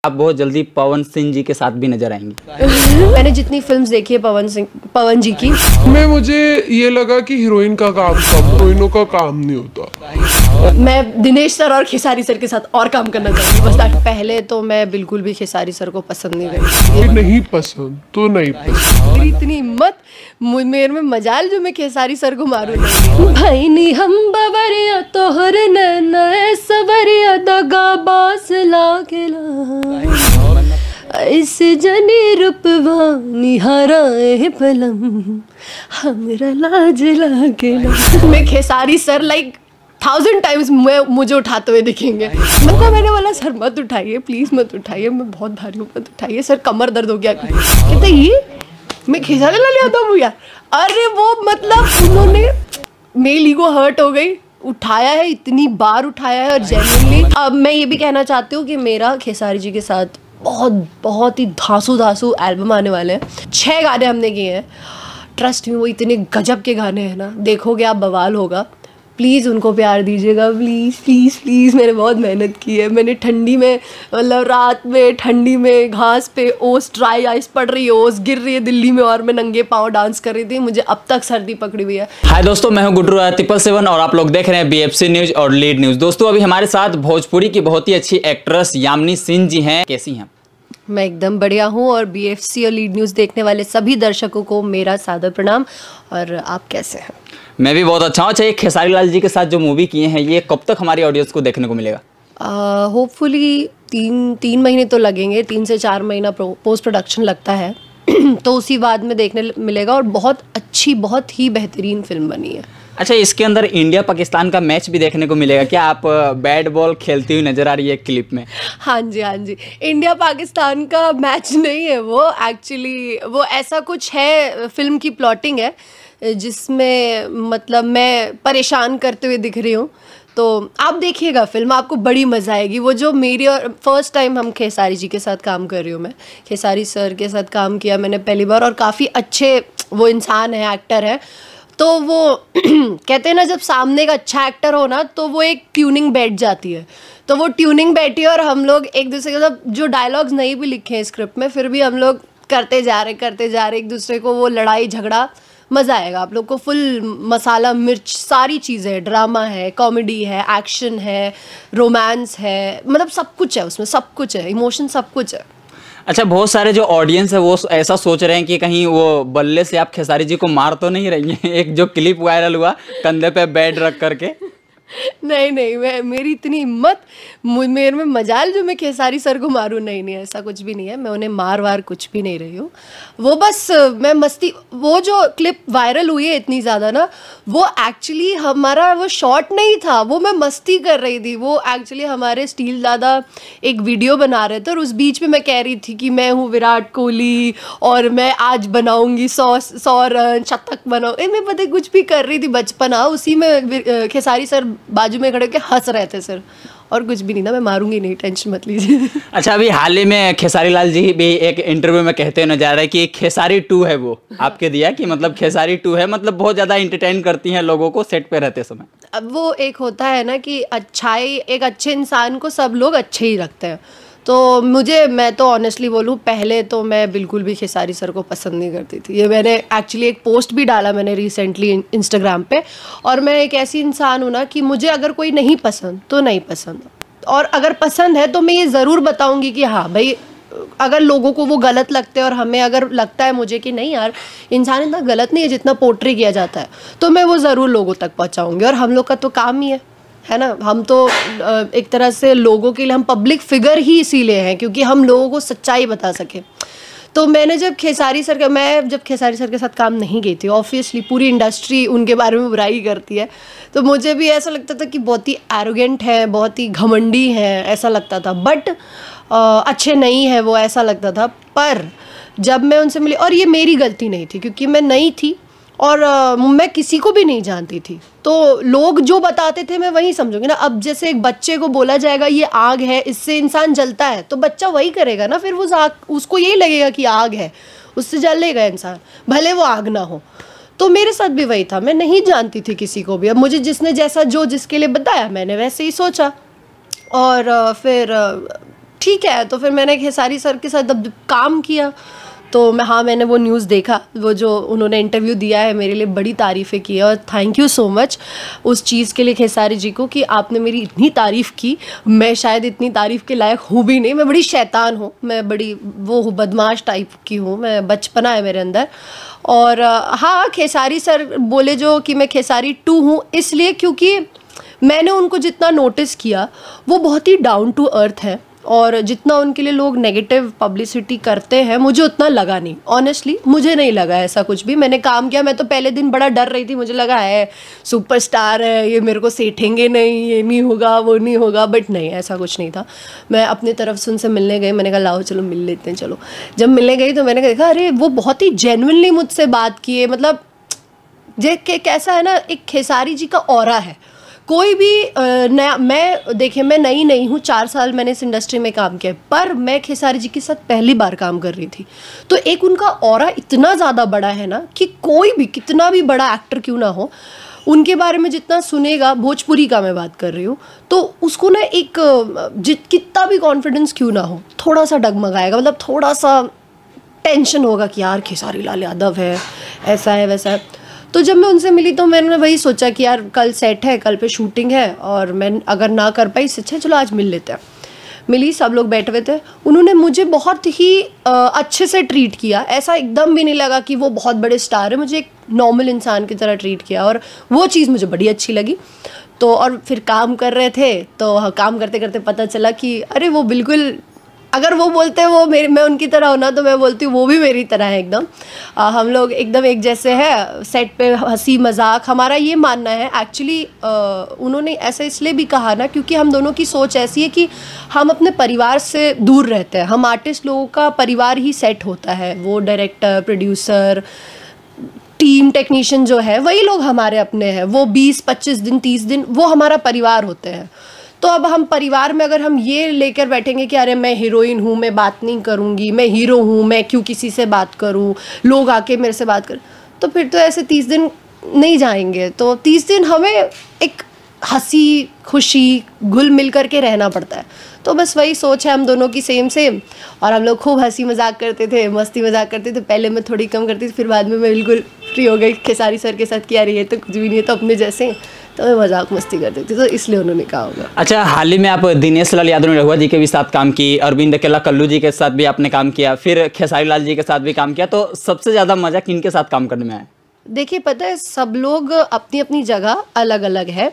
आप बहुत जल्दी पवन सिंह जी के साथ भी नजर आएंगी। मैंने जितनी फिल्म्स देखी है पवन जी की, मुझे ये लगा कि हीरोइन का काम कम, हीरोइनों का काम नहीं होता। मैं दिनेश सर और खेसारी सर के साथ और काम करना चाहूँगी बस। पहले तो मैं बिल्कुल भी खेसारी सर को पसंद नहीं करती। नहीं पसंद तो नहीं पसंद। मेरी इतनी हिम्मत, मेरे में मजाल जो मैं खेसारी सर को मारूं नहीं। भाई नी हम बवरिया तोहर नैना सवरिया दगा बास लागेला ऐसे जनी रूपवा निहाराए पलम हमरा लाज लागेला। मैं खेसारी सर लाइक 1000 टाइम्स मुझे उठाते हुए दिखेंगे। मैंने बोला सर मत उठाइए, प्लीज मत उठाइए, मैं बहुत भारी हूँ, मत उठाइए सर, कमर दर्द हो गया। कहते ये मैं खेसारी लाल यादव हूँ यार। अरे वो मतलब उन्होंने, मेरी ईगो हर्ट हो गई। उठाया है, इतनी बार उठाया है और जेन्युइनली। अब मैं ये भी कहना चाहती हूँ कि मेरा खेसारी जी के साथ बहुत ही धांसू एल्बम आने वाले हैं। 6 गाने हमने किए हैं, ट्रस्ट में वो इतने गजब के गाने हैं ना, देखोगे आप बवाल होगा। प्लीज़ उनको प्यार दीजिएगा, प्लीज़ प्लीज़ प्लीज़। मैंने बहुत मेहनत की है, मैंने ठंडी में, मतलब रात में ठंडी में घास पे ओस, ड्राई आइस पड़ रही है, ओस गिर रही है दिल्ली में और मैं नंगे पाँव डांस कर रही थी। मुझे अब तक सर्दी पकड़ी हुई है। हाय दोस्तों, मैं हूं गुड्डू 777 और आप लोग देख रहे हैं BFC न्यूज और लीड न्यूज। दोस्तों अभी हमारे साथ भोजपुरी की बहुत ही अच्छी एक्ट्रेस यामिनी सिंह जी हैं। कैसी हैं? मैं एकदम बढ़िया हूँ और BFC और लीड न्यूज़ देखने वाले सभी दर्शकों को मेरा सादर प्रणाम। और आप कैसे हैं? मैं भी बहुत अच्छा हूँ। अच्छा, ये खेसारी लाल जी के साथ जो मूवी किए हैं, ये कब तक हमारी ऑडियंस को देखने को मिलेगा? होपफुली 3 महीने तो लगेंगे, 3 से 4 महीना पोस्ट प्रोडक्शन लगता है तो उसी बाद में देखने मिलेगा। और बहुत अच्छी, बहुत ही बेहतरीन फिल्म बनी है। अच्छा, इसके अंदर इंडिया पाकिस्तान का मैच भी देखने को मिलेगा क्या? आप बैट बॉल खेलती हुई नजर आ रही है क्लिप में। हाँ जी, हाँ जी। इंडिया पाकिस्तान का मैच नहीं है वो, एक्चुअली वो ऐसा कुछ है, फिल्म की प्लॉटिंग है जिसमें मतलब मैं परेशान करते हुए दिख रही हूँ। तो आप देखिएगा फिल्म, आपको बड़ी मज़ा आएगी। वो जो मेरी और फर्स्ट टाइम हम खेसारी जी के साथ काम कर रही हूँ, मैं खेसारी सर के साथ काम किया मैंने पहली बार। और काफ़ी अच्छे वो इंसान है, एक्टर है। तो वो कहते हैं ना, जब सामने एक अच्छा एक्टर हो ना तो वो एक ट्यूनिंग बैठ जाती है। तो वो ट्यूनिंग बैठी है और हम लोग एक दूसरे के साथ, जो डायलॉग्स नहीं भी लिखे हैं स्क्रिप्ट में, फिर भी हम लोग करते जा रहे एक दूसरे को, वो लड़ाई झगड़ा। मज़ा आएगा आप लोग को। फुल मसाला मिर्च सारी चीज़ें है, ड्रामा है, कॉमेडी है, एक्शन है, रोमांस है, मतलब सब कुछ है उसमें, सब कुछ है, इमोशन सब कुछ है। अच्छा, बहुत सारे जो ऑडियंस है वो ऐसा सोच रहे हैं कि कहीं वो बल्ले से आप खेसारी जी को मार तो नहीं रही हैं? एक जो क्लिप वायरल हुआ कंधे पे बेड रख करके। नहीं, मेरी इतनी हिम्मत, मेरे में मजाल जो मैं खेसारी सर को मारूं नहीं, ऐसा कुछ भी नहीं है। मैं उन्हें मार कुछ भी नहीं रही हूँ। वो बस मैं मस्ती, वो जो क्लिप वायरल हुई है इतनी ज़्यादा ना, वो एक्चुअली हमारा वो शॉट नहीं था, वो मैं मस्ती कर रही थी। वो एक्चुअली हमारे स्टील दादा एक वीडियो बना रहे थे और उस बीच में मैं कह रही थी कि मैं हूँ विराट कोहली और मैं आज बनाऊँगी 100 रन, शतक बनाऊँ। मैं पता कुछ भी कर रही थी बचपना, उसी में खेसारी सर बाजू में खड़े के हंस रहे थे सर, और कुछ भी नहीं ना। मैं मारूंगी नहीं, टेंशन मत लीजिए। अच्छा, अभी हाल ही में खेसारी लाल जी भी एक इंटरव्यू में कहते हुए नजर आ रहा है कि खेसारी 2 है वो आपके दिया, कि मतलब खेसारी 2 है, मतलब बहुत ज़्यादा इंटरटेन करती हैं लोगों को सेट पे रहते समय। अब वो एक होता है ना कि अच्छाई, एक अच्छे इंसान को सब लोग अच्छे ही रखते हैं। तो मैं तो ऑनेस्टली बोलूँ, पहले तो मैं बिल्कुल भी खेसारी सर को पसंद नहीं करती थी। ये मैंने एक्चुअली एक पोस्ट भी डाला मैंने रिसेंटली इंस्टाग्राम पे। और मैं एक ऐसी इंसान हूँ ना कि मुझे अगर कोई नहीं पसंद तो नहीं पसंद, और अगर पसंद है तो मैं ये ज़रूर बताऊँगी कि हाँ भाई, अगर लोगों को वो गलत लगते हैं और हमें अगर लगता है मुझे कि नहीं यार, इंसान इतना गलत नहीं है जितना पोर्ट्रे किया जाता है, तो मैं वो ज़रूर लोगों तक पहुँचाऊँगी। और हम लोग का तो काम ही है ना, हम तो एक तरह से लोगों के लिए, हम पब्लिक फिगर ही इसीलिए हैं क्योंकि हम लोगों को सच्चाई बता सकें। तो मैंने जब खेसारी सर के साथ काम नहीं की थी, ऑब्वियसली पूरी इंडस्ट्री उनके बारे में बुराई करती है, तो मुझे भी ऐसा लगता था कि बहुत ही एरोगेंट है, बहुत ही घमंडी है, ऐसा लगता था। बट अच्छे नहीं है वो, ऐसा लगता था। पर जब मैं उनसे मिली, और ये मेरी गलती नहीं थी क्योंकि मैं नई थी और मैं किसी को भी नहीं जानती थी, तो लोग जो बताते थे मैं वही समझूंगी ना। अब जैसे एक बच्चे को बोला जाएगा ये आग है, इससे इंसान जलता है, तो बच्चा वही करेगा ना, फिर वो उसको यही लगेगा कि आग है, उससे जलेगा इंसान, भले वो आग ना हो। तो मेरे साथ भी वही था, मैं नहीं जानती थी किसी को भी। अब मुझे जिसने जैसा जो जिसके लिए बताया मैंने वैसे ही सोचा, और फिर ठीक है। तो फिर मैंने खेसारी सर के साथ जब काम किया तो मैंने वो न्यूज़ देखा, वो जो उन्होंने इंटरव्यू दिया है मेरे लिए, बड़ी तारीफ़ें की है। और थैंक यू सो मच उस चीज़ के लिए खेसारी जी को कि आपने मेरी इतनी तारीफ़ की। मैं शायद इतनी तारीफ़ के लायक हूँ भी नहीं, मैं बड़ी शैतान हूँ, मैं बड़ी वो हूँ, बदमाश टाइप की हूँ, मैं बचपना है मेरे अंदर। और हाँ, खेसारी सर बोले जो कि मैं खेसारी 2 हूँ, इसलिए क्योंकि मैंने उनको जितना नोटिस किया वो बहुत ही डाउन टू अर्थ है, और जितना उनके लिए लोग नेगेटिव पब्लिसिटी करते हैं मुझे उतना लगा नहीं। ऑनेस्टली मुझे नहीं लगा ऐसा कुछ भी। मैंने काम किया, मैं तो पहले दिन बड़ा डर रही थी, मुझे लगा है सुपरस्टार है, ये मेरे को सेठेंगे नहीं, ये नहीं होगा, वो नहीं होगा, बट नहीं, ऐसा कुछ नहीं था। मैं अपनी तरफ से उनसे मिलने गई, मैंने कहा लाओ चलो मिल लेते हैं। चलो जब मिलने गई तो मैंने देखा अरे वो बहुत ही जेन्युइनली मुझसे बात किए। मतलब कैसा है ना, एक खेसारी जी का ऑरा है। कोई भी नया, मैं देखिए मैं नई नहीं हूँ, 4 साल मैंने इस इंडस्ट्री में काम किया, पर मैं खेसारी जी के साथ पहली बार काम कर रही थी। तो एक उनका ऑरा इतना ज़्यादा बड़ा है ना कि कोई भी कितना भी बड़ा एक्टर क्यों ना हो, उनके बारे में जितना सुनेगा, भोजपुरी का मैं बात कर रही हूँ, तो उसको ना एक कितना भी कॉन्फिडेंस क्यों ना हो, थोड़ा सा डगमगाएगा, मतलब थोड़ा सा टेंशन होगा कि यार खेसारी लाल यादव है, ऐसा है वैसा है। तो जब मैं उनसे मिली तो मैंने वही सोचा कि यार कल सेट है, कल पे शूटिंग है, और मैं अगर ना कर पाई इससे अच्छा चलो आज मिल लेते हैं। मिली, सब लोग बैठे हुए थे, उन्होंने मुझे बहुत ही अच्छे से ट्रीट किया। ऐसा एकदम भी नहीं लगा कि वो बहुत बड़े स्टार है, मुझे एक नॉर्मल इंसान की तरह ट्रीट किया, और वो चीज़ मुझे बड़ी अच्छी लगी। तो और फिर काम कर रहे थे तो काम करते करते पता चला कि अरे वो बिल्कुल, अगर वो बोलते हैं वो मैं उनकी तरह होना, तो मैं बोलती हूँ वो भी मेरी तरह है एकदम। हम लोग एकदम एक जैसे है, सेट पे हंसी मजाक, हमारा ये मानना है एक्चुअली। उन्होंने ऐसा इसलिए भी कहा ना क्योंकि हम दोनों की सोच ऐसी है कि हम अपने परिवार से दूर रहते हैं। हम आर्टिस्ट लोगों का परिवार ही सेट होता है, वो डायरेक्टर, प्रोड्यूसर, टीम, टेक्नीशियन जो है वही लोग हमारे अपने हैं। वो 20-25 दिन, 30 दिन वो हमारा परिवार होते हैं। तो अब हम परिवार में अगर हम ये लेकर बैठेंगे कि अरे मैं हीरोइन हूँ, मैं बात नहीं करूँगी, मैं हीरो हूँ, मैं क्यों किसी से बात करूँ, लोग आके मेरे से बात करें, तो फिर तो ऐसे 30 दिन नहीं जाएंगे। तो 30 दिन हमें एक हंसी खुशी घुल मिल करके रहना पड़ता है। तो बस वही सोच है हम दोनों की, सेम सेम। और हम लोग खूब हंसी मजाक करते थे, मस्ती मजाक करते थे। पहले मैं थोड़ी कम करती थी, फिर बाद में मैं बिल्कुल फ्री हो गई खेसारी सर के साथ कि यार ये तो कुछ भी नहीं है, तो अपने जैसे, तो मैं मजाक मस्ती करती थी, तो इसलिए उन्होंने कहा होगा। अच्छा, हाल ही में आप दिनेश लाल यादव निरहुआ जी के भी साथ काम की, अरविंद अकेला कल्लू जी के साथ भी आपने काम किया, फिर खेसारी लाल जी के साथ भी काम किया, तो सबसे ज़्यादा मजा किनके साथ काम करने में आया? देखिए पता है, सब लोग अपनी अपनी जगह अलग अलग है।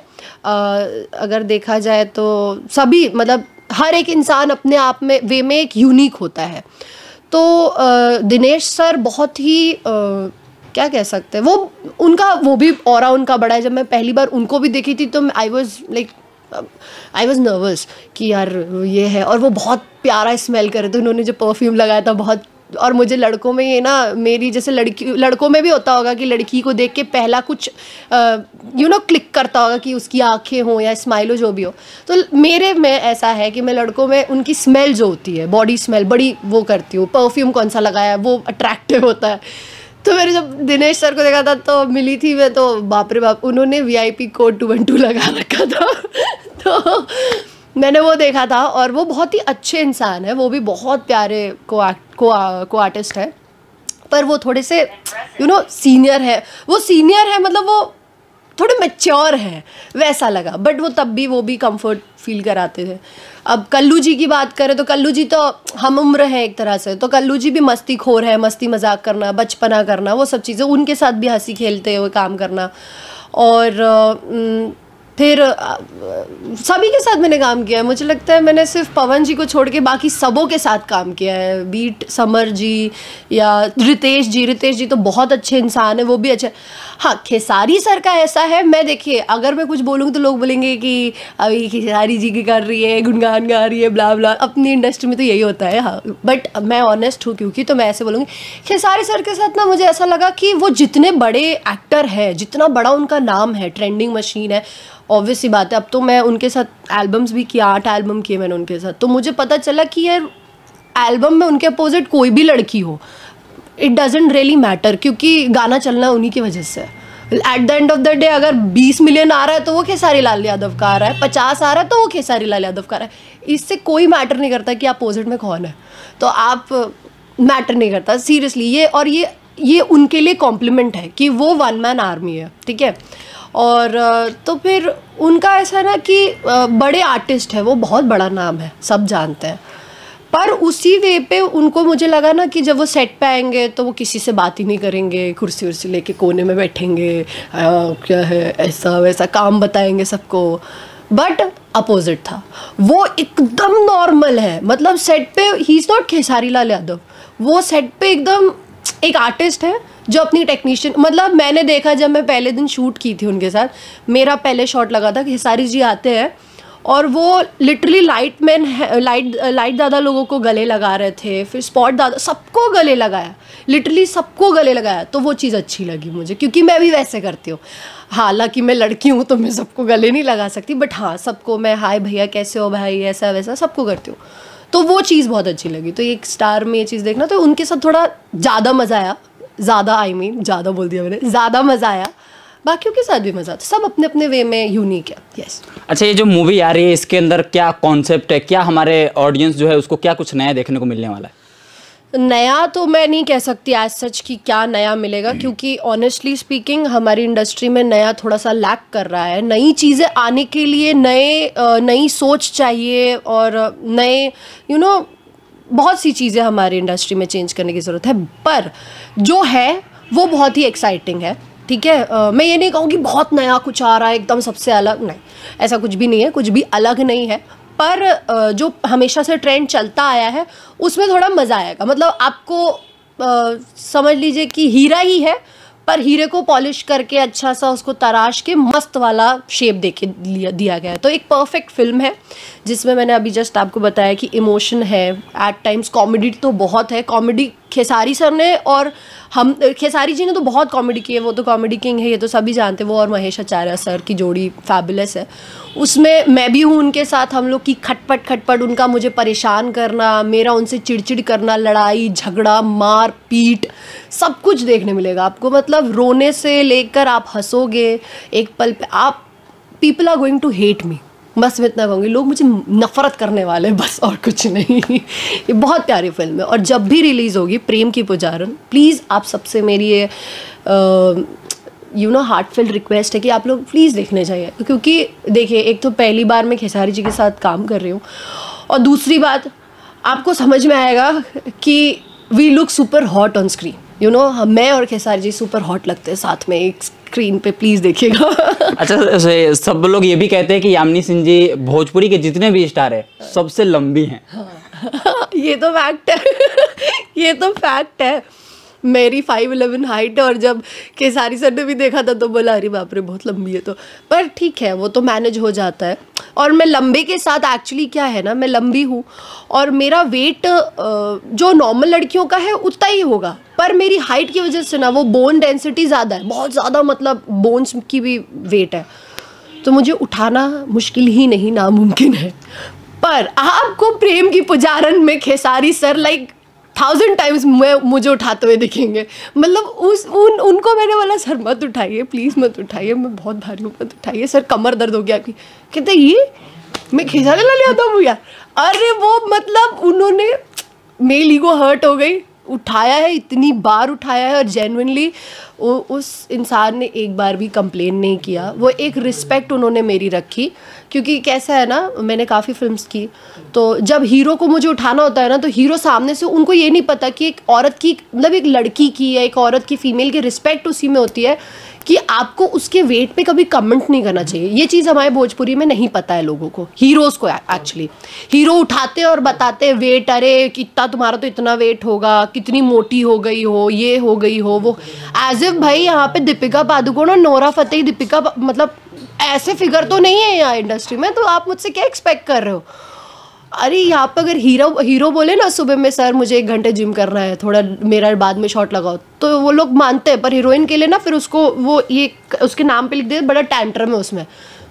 अगर देखा जाए तो सभी, मतलब हर एक इंसान अपने आप में वे में एक यूनिक होता है। तो दिनेश सर बहुत ही क्या कह सकते हैं, वो उनका वो भी ऑरा उनका बड़ा है। जब मैं पहली बार उनको भी देखी थी तो आई वॉज नर्वस कि यार ये है, और वो बहुत प्यारा स्मेल कर रहे थे। उन्होंने जो परफ्यूम लगाया था बहुत, और मुझे लड़कों में ये ना, मेरी जैसे लड़कों में भी होता होगा कि लड़की को देख के पहला कुछ क्लिक करता होगा कि उसकी आंखें हो या स्माइल हो, जो भी हो। तो मेरे में ऐसा है कि मैं लड़कों में उनकी स्मेल जो होती है, बॉडी स्मेल बड़ी वो करती हूँ। परफ्यूम कौन सा लगाया वो अट्रैक्टिव होता है। तो मैंने जब दिनेश सर को देखा था तो मिली थी मैं, तो बाप रे बाप, उन्होंने VIP कोड 212 लगा रखा था। तो मैंने वो देखा था, और वो बहुत ही अच्छे इंसान है, वो भी बहुत प्यारे को आर्टिस्ट है, पर वो थोड़े से सीनियर है। वो सीनियर है मतलब वो थोड़े मैच्योर है वैसा लगा, बट वो तब भी वो भी कंफर्ट फील कराते थे। अब कल्लू जी की बात करें तो कल्लू जी तो हम उम्र है एक तरह से, तो कल्लू जी भी मस्ती खोर है, मस्ती मजाक करना, बचपना करना, वो सब चीज़ें, उनके साथ भी हंसी खेलते हुए काम करना। और फिर सभी के साथ मैंने काम किया है। मुझे लगता है मैंने सिर्फ पवन जी को छोड़ के बाकी सबों के साथ काम किया है। बीट समर जी या रितेश जी तो बहुत अच्छे इंसान है, वो भी अच्छे। हाँ, खेसारी सर का ऐसा है, मैं देखिए अगर मैं कुछ बोलूँगी तो लोग बोलेंगे कि अभी खेसारी जी की कर रही है, गुनगान गा रही है, ब्ला ब्ला। अपनी इंडस्ट्री में तो यही होता है। हाँ, बट मैं ऑनेस्ट हूँ क्योंकि, तो मैं ऐसे बोलूँगी खेसारी सर के साथ ना मुझे ऐसा लगा कि वो जितने बड़े एक्टर हैं, जितना बड़ा उनका नाम है, ट्रेंडिंग मशीन है, ऑब्वियस सी बात है। अब तो मैं उनके साथ एल्बम्स भी किया, 8 एल्बम किए मैंने उनके साथ। तो मुझे पता चला कि यार एल्बम में उनके अपोजिट कोई भी लड़की हो, इट डजेंट रियली मैटर, क्योंकि गाना चलना उन्हीं की वजह से। At the end of the day अगर 20 मिलियन आ रहा है तो वो खेसारी लाल यादव का आ रहा है, 50 आ रहा है तो वो खेसारी लाल यादव का आ रहा है। इससे कोई मैटर नहीं करता कि अपोजिट में कौन है, तो आप मैटर नहीं करता सीरियसली ये। और ये उनके लिए कॉम्प्लीमेंट है कि वो वन मैन आर्मी है, ठीक है। और तो फिर उनका ऐसा है ना कि बड़े आर्टिस्ट है, वो बहुत बड़ा नाम है, सब जानते हैं, पर उसी वे पे उनको मुझे लगा ना कि जब वो सेट पे आएंगे तो वो किसी से बात ही नहीं करेंगे, कुर्सी उर्सी लेके कोने में बैठेंगे, क्या है ऐसा वैसा काम बताएंगे सबको। बट अपोजिट था, वो एकदम नॉर्मल है, मतलब सेट पे he is not Khesari Lal Yadav, वो सेट पे एकदम एक आर्टिस्ट है जो अपनी टेक्नीशियन, मतलब मैंने देखा जब मैं पहले दिन शूट की थी उनके साथ, मेरा पहले शॉट लगा था कि खेसारी जी आते हैं और वो लिटरली लाइट दादा लोगों को गले लगा रहे थे, फिर स्पॉट दादा सबको गले लगाया, लिटरली सबको गले लगाया। तो वो चीज़ अच्छी लगी मुझे, क्योंकि मैं भी वैसे करती हूँ, हालांकि मैं लड़की हूँ तो मैं सबको गले नहीं लगा सकती, बट हाँ सबको मैं हाय भैया कैसे हो भाई ऐसा वैसा सबको करती हूँ, तो वो चीज़ बहुत अच्छी लगी। तो एक स्टार में ये चीज़ देखना, तो उनके साथ थोड़ा ज़्यादा मज़ा आया, ज़्यादा बोल दिया मैंने, ज़्यादा मज़ा आया, बाकियों के साथ भी मज़ा आता, सब अपने अपने वे में यूनिक है। यस। अच्छा, ये जो मूवी आ रही है इसके अंदर क्या कॉन्सेप्ट है, क्या हमारे ऑडियंस जो है उसको क्या कुछ नया देखने को मिलने वाला है? नया तो मैं नहीं कह सकती एज सच कि क्या नया मिलेगा, क्योंकि ऑनेस्टली स्पीकिंग हमारी इंडस्ट्री में नया थोड़ा सा लैक कर रहा है। नई चीज़ें आने के लिए नई सोच चाहिए और नए बहुत सी चीज़ें हमारी इंडस्ट्री में चेंज करने की ज़रूरत है, पर जो है वो बहुत ही एक्साइटिंग है, ठीक है। मैं ये नहीं कहूँगी बहुत नया कुछ आ रहा है एकदम सबसे अलग, नहीं, ऐसा कुछ भी नहीं है, कुछ भी अलग नहीं है, पर जो हमेशा से ट्रेंड चलता आया है उसमें थोड़ा मज़ा आएगा। मतलब आपको समझ लीजिए कि हीरा ही है, पर हीरे को पॉलिश करके अच्छा सा उसको तराश के मस्त वाला शेप देके दिया गया है। तो एक परफेक्ट फिल्म है जिसमें मैंने अभी जस्ट आपको बताया कि इमोशन है, एट टाइम्स कॉमेडी तो बहुत है। कॉमेडी खेसारी सर ने और खेसारी जी ने तो बहुत कॉमेडी की है, वो तो कॉमेडी किंग है, ये तो सभी जानते हैं। वो और महेश आचार्य सर की जोड़ी फैबुलस है, उसमें मैं भी हूँ उनके साथ। हम लोग की खटपट उनका मुझे परेशान करना, मेरा उनसे चिड़चिड़ करना, लड़ाई झगड़ा मार पीट सब कुछ देखने मिलेगा आपको। मतलब रोने से लेकर आप हंसोगे एक पल पे, आप people are going to hate me, बस मैं इतना कहूँगी, लोग मुझे नफ़रत करने वाले हैं, बस और कुछ नहीं। ये बहुत प्यारी फिल्म है और जब भी रिलीज़ होगी प्रेम की पुजारन, प्लीज़ आप सबसे मेरी ये हार्टफेल्ट रिक्वेस्ट है कि आप लोग प्लीज़ देखने जाइए। क्योंकि देखिए, एक तो पहली बार मैं खेसारी जी के साथ काम कर रही हूँ, और दूसरी बात आपको समझ में आएगा कि we look super hot on screen, मैं और खेसारी जी सुपर हॉट लगते हैं साथ में एक स्क्रीन पे, प्लीज़ देखिएगा। अच्छा, सब लोग ये भी कहते हैं कि यामिनी सिंह जी भोजपुरी के जितने भी स्टार है सबसे लंबी हैं। ये तो फैक्ट है। ये तो फैक्ट है। मेरी 5'11" हाइट है, और जब केसारी सर ने भी देखा था तो बोला अरे बाप रे बहुत लंबी है, तो पर ठीक है, वो तो मैनेज हो जाता है। और मैं लंबे के साथ एक्चुअली क्या है ना, मैं लंबी हूँ और मेरा वेट जो नॉर्मल लड़कियों का है उतना ही होगा, पर मेरी हाइट की वजह से ना वो बोन डेंसिटी ज़्यादा है, बहुत ज़्यादा, मतलब बोन्स की भी वेट है, तो मुझे उठाना मुश्किल ही नहीं नामुमकिन है। पर आपको प्रेम की पुजारन में खेसारी सर 1000 टाइम्स मुझे उठाते हुए दिखेंगे। मतलब उनको मैंने बोला सर मत उठाइए, प्लीज़ मत उठाइए, मैं बहुत भारी हूँ, मत उठाइए सर, कमर दर्द हो गया आपकी। कहते ये मैं खेसारी लाल यादव हूँ यार। अरे वो मतलब उन्होंने, मेरी ईगो हर्ट हो गई, उठाया है, इतनी बार उठाया है, और जेन्युइनली उस इंसान ने एक बार भी कंप्लेन नहीं किया। वो एक रिस्पेक्ट उन्होंने मेरी रखी, क्योंकि कैसा है ना, मैंने काफ़ी फिल्म्स की, तो जब हीरो को मुझे उठाना होता है ना, तो हीरो सामने से, उनको ये नहीं पता कि एक औरत की, मतलब एक लड़की की या एक औरत की, फीमेल की रिस्पेक्ट उसी में होती है कि आपको उसके वेट पे कभी कमेंट नहीं करना चाहिए। ये चीज़ हमारे भोजपुरी में नहीं पता है लोगों को, हीरोज़ को। एक्चुअली हीरो उठाते और बताते हैं वेट, अरे कितना तुम्हारा तो इतना वेट होगा, कितनी मोटी हो गई हो, ये हो गई हो, वो, एज इफ भाई यहाँ पे दीपिका पादुकोण और नोरा फतेही, मतलब ऐसे फिगर तो नहीं है यहाँ इंडस्ट्री में, तो आप मुझसे क्या एक्सपेक्ट कर रहे हो। अरे यहाँ पर अगर हीरो बोले ना सुबह में सर मुझे 1 घंटे जिम करना है, थोड़ा मेरा बाद में शॉट लगाओ, तो वो लोग मानते हैं, पर हीरोइन के लिए ना फिर उसको वो ये उसके नाम पे लिख दे, बड़ा टैंट्रम है उसमें,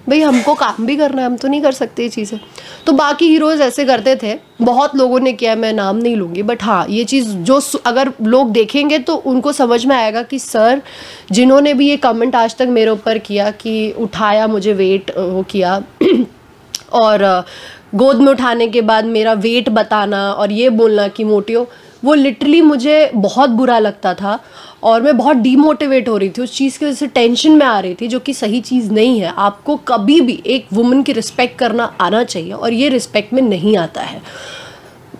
भाई हमको काम भी करना है, हम तो नहीं कर सकते ये चीज़ें। तो बाकी हीरोज़ ऐसे करते थे, बहुत लोगों ने किया, मैं नाम नहीं लूँगी, बट हाँ ये चीज़ जो अगर लोग देखेंगे तो उनको समझ में आएगा कि सर जिन्होंने भी ये कमेंट आज तक मेरे ऊपर किया कि उठाया मुझे वेट वो किया और गोद में उठाने के बाद मेरा वेट बताना और ये बोलना कि मोटी हो, वो लिटरली मुझे बहुत बुरा लगता था और मैं बहुत डीमोटिवेट हो रही थी उस चीज़ की वजह से, टेंशन में आ रही थी, जो कि सही चीज़ नहीं है। आपको कभी भी एक वुमन की रिस्पेक्ट करना आना चाहिए और ये रिस्पेक्ट में नहीं आता है।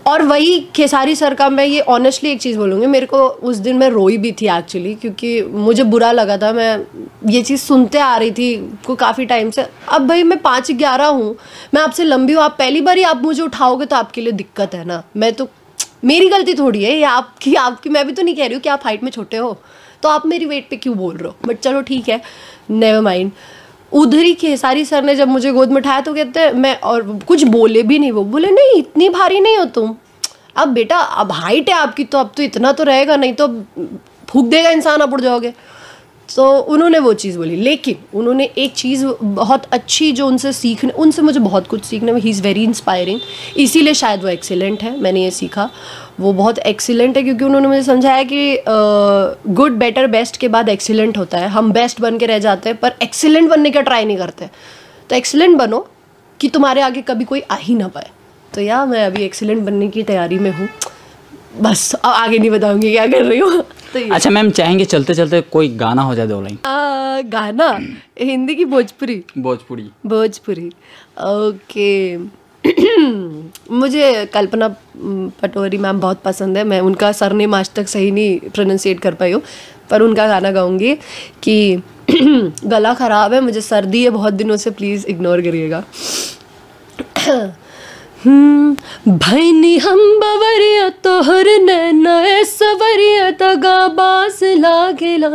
और वही खेसारी सर का मैं ये ऑनेस्टली एक चीज़ बोलूँगी, मेरे को उस दिन मैं रोई भी थी एक्चुअली, क्योंकि मुझे बुरा लगा था, मैं ये चीज़ सुनते आ रही थी को काफ़ी टाइम से। अब भाई मैं 5'11" हूँ, मैं आपसे लंबी हूँ, आप पहली बार ही आप मुझे उठाओगे तो आपके लिए दिक्कत है ना। मैं तो, मेरी गलती थोड़ी है ये, आपकी मैं भी तो नहीं कह रही हूँ कि आप हाइट में छोटे हो तो आप मेरी वेट पे क्यों बोल रहे हो, बट चलो ठीक है, नेवर माइंड। उधर ही खेसारी सर ने जब मुझे गोद में उठाया तो कहते हैं, मैं और कुछ बोले भी नहीं, वो बोले नहीं इतनी भारी नहीं हो तुम, अब बेटा अब हाइट है आपकी तो अब तो इतना तो रहेगा, नहीं तो फूंक देगा इंसान, आप उड़ जाओगे। तो उन्होंने वो चीज़ बोली, लेकिन उन्होंने एक चीज़ बहुत अच्छी जो उनसे मुझे बहुत कुछ सीखने में, ही इज़ वेरी इंस्पायरिंग, इसीलिए शायद वो एक्सीलेंट है, मैंने ये सीखा वो बहुत एक्सीलेंट है, क्योंकि उन्होंने मुझे समझाया कि गुड बेटर बेस्ट के बाद एक्सीलेंट होता है। हम बेस्ट बन के रह जाते हैं पर एक्सीलेंट बनने का ट्राई नहीं करते, तो एक्सीलेंट बनो कि तुम्हारे आगे कभी कोई आ ही ना पाए। तो यार मैं अभी एक्सीलेंट बनने की तैयारी में हूँ, बस अब आगे नहीं बताऊंगी क्या कर रही हूँ। तो अच्छा मैम, चाहेंगे चलते चलते कोई गाना हो जाए 2 लाइन? गाना हिंदी की भोजपुरी? भोजपुरी ओके। मुझे कल्पना पटोरी मैम बहुत पसंद है, मैं उनका सरनेम आज तक सही नहीं प्रोनाउंसिएट कर पाई हूँ, पर उनका गाना गाऊंगी कि गला ख़राब है, मुझे सर्दी है बहुत दिनों से, प्लीज़ इग्नोर करिएगा। भैनी हम बवरिया तोहर नैना सवरिया तगा बास लागेला,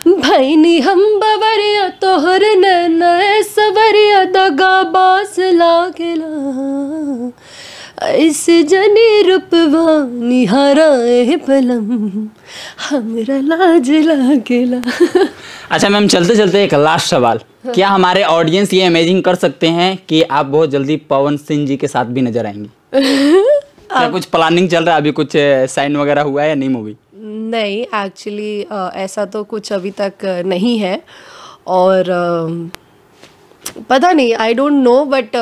भैनी हम बवरिया तोहर नैना सवरिया दगा बास लागेला, ऐसे जनी रूपवा निहाराए पलम हमरा लाज लागेला। अच्छा मैम, चलते चलते एक लास्ट सवाल, क्या हमारे ऑडियंस ये इमेजिन कर सकते हैं कि आप बहुत जल्दी पवन सिंह जी के साथ भी नजर आएंगी? क्या कुछ प्लानिंग चल रहा है अभी, कुछ साइन वगैरह हुआ है या नहीं मूवी? नहीं एक्चुअली ऐसा तो कुछ अभी तक नहीं है, और पता नहीं, आई डोंट नो, बट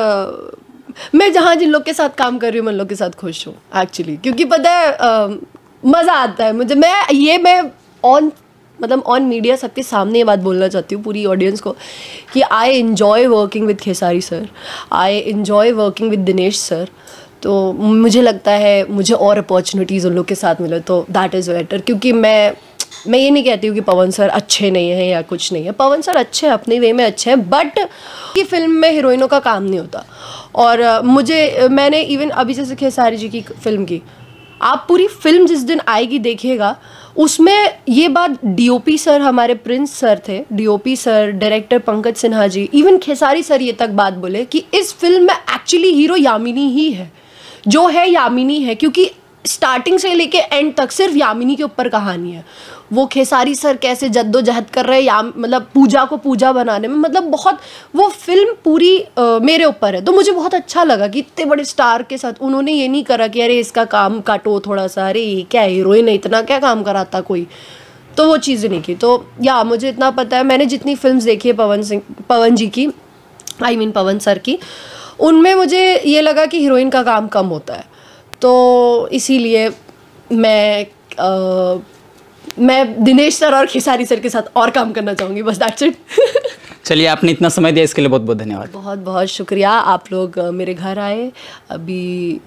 मैं जहाँ जिन लोग के साथ काम कर रही हूँ मैं उन लोग के साथ खुश हूँ एक्चुअली, क्योंकि पता है मज़ा आता है मुझे। मैं ऑन मीडिया सबके सामने ये बात बोलना चाहती हूँ पूरी ऑडियंस को कि I enjoy working with Khesari sir, I enjoy working with Dinesh sir. तो मुझे लगता है मुझे और अपॉर्चुनिटीज़ उन लोग के साथ मिले तो दैट इज़ बेटर, क्योंकि मैं ये नहीं कहती हूँ कि पवन सर अच्छे नहीं हैं या कुछ नहीं है, पवन सर अच्छे हैं अपने वे में अच्छे हैं, बट कि फिल्म में हीरोइनों का काम नहीं होता। और मैंने इवन अभी जैसे खेसारी जी की फिल्म की, आप पूरी फिल्म जिस दिन आएगी देखिएगा, उसमें ये बात डीओपी सर, हमारे प्रिंस सर थे, DOP sir, director Pankaj Sinha ji, even Khesari sir ये तक बात बोले कि इस फिल्म में एक्चुअली हीरो यामिनी ही है, जो है यामिनी है, क्योंकि स्टार्टिंग से लेके एंड तक सिर्फ यामिनी के ऊपर कहानी है। वो खेसारी सर कैसे जद्दोजहद कर रहे हैं मतलब पूजा को पूजा बनाने में, मतलब बहुत वो फिल्म पूरी मेरे ऊपर है। तो मुझे बहुत अच्छा लगा कि इतने बड़े स्टार के साथ उन्होंने ये नहीं करा कि अरे इसका काम काटो थोड़ा सा, अरे ये क्या हीरोइन है इतना क्या काम कराता कोई, तो वो चीज़ें नहीं की। तो या मुझे इतना पता है, मैंने जितनी फिल्म्स देखी है पवन जी की, आई मीन पवन सर की, उनमें मुझे ये लगा कि हीरोइन का काम कम होता है, तो इसीलिए मैं दिनेश सर और खेसारी सर के साथ और काम करना चाहूँगी, बस दैट्स इट। चलिए, आपने इतना समय दिया इसके लिए बहुत बहुत धन्यवाद। बहुत बहुत शुक्रिया, आप लोग मेरे घर आए, अभी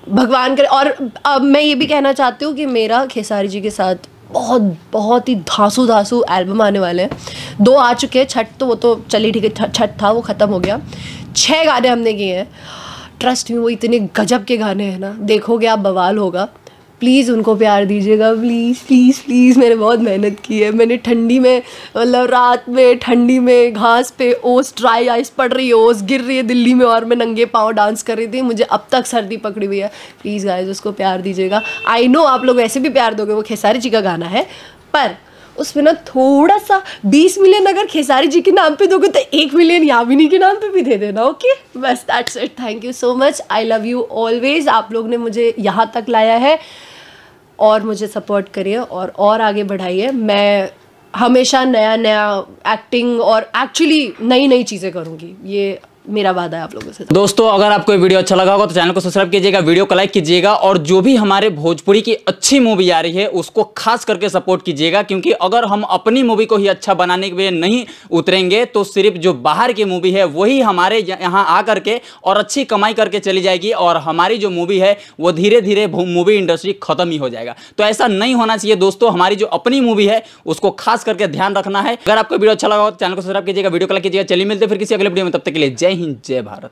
भगवान करे। और अब मैं ये भी कहना चाहती हूँ कि मेरा खेसारी जी के साथ बहुत ही धांसू एल्बम आने वाले हैं। 2 आ चुके हैं, छठ तो वो तो चलिए ठीक है, छठ था वो ख़त्म हो गया। 6 गाने हमने किए हैं, ट्रस्ट में वो इतने गजब के गाने हैं ना, देखोगे आप बवाल होगा। प्लीज़ उनको प्यार दीजिएगा, प्लीज़ प्लीज़ प्लीज़। मैंने बहुत मेहनत की है, मैंने ठंडी में, मतलब रात में ठंडी में घास पे ओस, ड्राई आइस पड़ रही है, ओस गिर रही है दिल्ली में, और मैं नंगे पाँव डांस कर रही थी, मुझे अब तक सर्दी पकड़ी हुई है। प्लीज़ गाइस उसको प्यार दीजिएगा। आई नो आप लोग वैसे भी प्यार दोगे, वो खेसारी जी का गाना है, पर उसमें ना थोड़ा सा 20 मिलियन अगर खेसारी जी के नाम पे दोगे तो 1 मिलियन यामिनी के नाम पे भी दे देना, ओके? बस that's it. Thank you so much, I love you always. आप लोग ने मुझे यहाँ तक लाया है और मुझे सपोर्ट करिए और आगे बढ़ाइए। मैं हमेशा नया नया एक्टिंग और एक्चुअली नई नई चीज़ें करूँगी, ये मेरा वादा है आप लोगों से। दोस्तों अगर आपको वीडियो अच्छा लगा होगा तो चैनल को सब्सक्राइब कीजिएगा, वीडियो को लाइक कीजिएगा और जो भी हमारे भोजपुरी की अच्छी मूवी आ रही है उसको खास करके सपोर्ट कीजिएगा, क्योंकि अगर हम अपनी मूवी को ही अच्छा बनाने के लिए नहीं उतरेंगे तो सिर्फ जो बाहर की मूवी है वही हमारे यहाँ आ करके और अच्छी कमाई करके चली जाएगी और हमारी जो मूवी है वो धीरे धीरे मूवी इंडस्ट्री खत्म ही हो जाएगा। तो ऐसा नहीं होना चाहिए दोस्तों, हमारी जो अपनी मूवी है उसको खास करके ध्यान रखना है। अगर आपको वीडियो अच्छा लगा हो तो चैनल को सब्सक्राइब कीजिएगा, वीडियो को लाइक कीजिएगा। चलिए मिलते हैं फिर किसी अगले वीडियो में, तब तक के लिए जय हिंद, जय भारत।